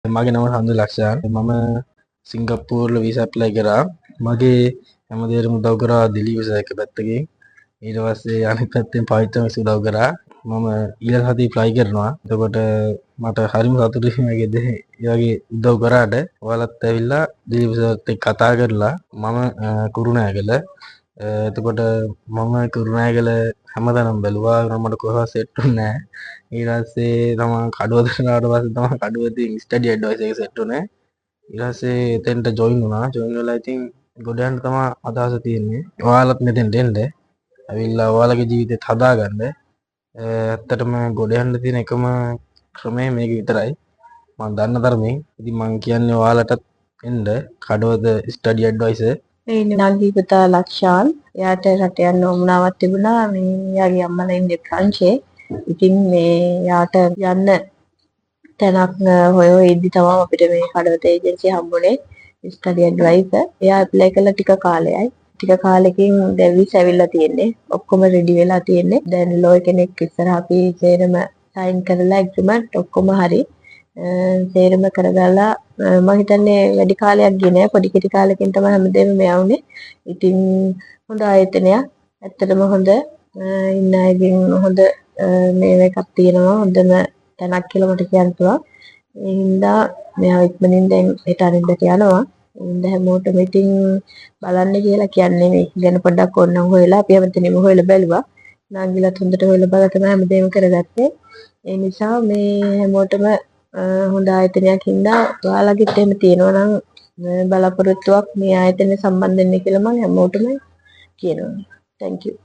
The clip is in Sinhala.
මගේ නම හන්දු ලක්ෂයන්. මම සිංගප්පූරුවල වීසා ඇප්ලයි කරා. මගේ හැමදේටම උදව් කරා දිලීප් සර් එක පැත්තකින්. ඊට පස්සේ අනිත් පැත්තෙන් පවිත්‍ර මිස් උදව් කරා. මම ඊළඟ සතියේ ෆ්ලයි කරනවා. එතකොට මට හරිම සතුටුයි මේ වගේ උදව් කරාට. ඔයාලත් ඇවිල්ලා දිලීප් සර්ත් එක්ක කතා කරලා මම කුරුණෑගල එතකොට මම කුරුණෑගල හැමතැනම බැලුවා. මට කොහෙවත් සෙට් වුණේ නැහැ. ඊට පස්සේ තමන් කඩුවතට ආවට පස්සේ තමයි කඩුවතින් ස්ටඩි ඇඩ්වයිස් එක සෙට් වුණේ. ඊට පස්සේ එතෙන්ට ජොයින් වුණා. ජොයින් වෙලා ඉතින් ගොඩ යන්න තමයි අදහස තියෙන්නේ. ඔයාලත් මෙතෙන්ට එන්න. ඇවිල්ලා ඔයාලගේ ජීවිතේත් හදාගන්න. ඇත්තටම ගොඩ යන්න තියෙන එකම ක්‍රමය මේක විතරයි. මම දන්න තරමින්. ඉතින් මම කියන්නේ ඔයාලටත් එන්න කඩුවත ස්ටඩි ඇඩ්වයිස් නංගි පුතා ලක්ෂාන්. එයාට රට යන්න උවමනාවක් තිබුණා. එයාගේ අම්මලා ඉන්නේ ප්‍රංශේ. ඉතින් යාට යන්න තැනක් හොය ඉද්දි තමයි අපිට මේ කඩවත ඒජන්සිය හම්බුනේ. Study advice. එයා ඇප්ලයි කළා ටික කාලයයි. ටික කාලෙකින් දැන් විස ඇවිල්ලා තියෙන්නේ. ඔක්කොම රෙඩි වෙලා තියෙන්නේ. දැන් ලෝය කෙනෙක් ඉස්සරහ අපි සේරම සයින් කරලා ඇග්‍රීමන්ට් ඔක්කොම හරි. සේරම කරගලා මම හිතන්නේ වැඩි කාලයක් ගියේ නෑ. පොඩි කෙටි කාලෙකින් තමයි හැමදේම මෙයා වුනේ. ඉතින් හොඳ ආයතනයක්. ඇත්තටම හොඳ ඉන්න අයගෙන් හොඳ මේ එකක් තියෙනවා. හොඳම තැනක් කියලා මට කියන්න පුළුවන්. ඒ හින්දා මෙයා ඉක්මනින් දැන් හෙට අනිද්දාට යනවා. ඒ හින්දා හැමෝටම ඉතින් බලන්න කියලා කියන්නේ මේක ගැන පොඩ්ඩක් ඕනනම් හොයලා අපි හැමතැනම හොයලා බැලුවා. නාගිලත් හොඳට හොයලා බලලා තමයි හැමදේම කරගත්තේ. ඒ නිසා මේ හැමෝටම හොඳ ආයතනයක් හින්දා ඔයාලගෙත් එහෙම තියෙනවා නම් බලාපොරොත්තුවක් මේ ආයතනය සම්බන්ධ වෙන්න කියලා මම හැමෝටම කියනවා. Thank you.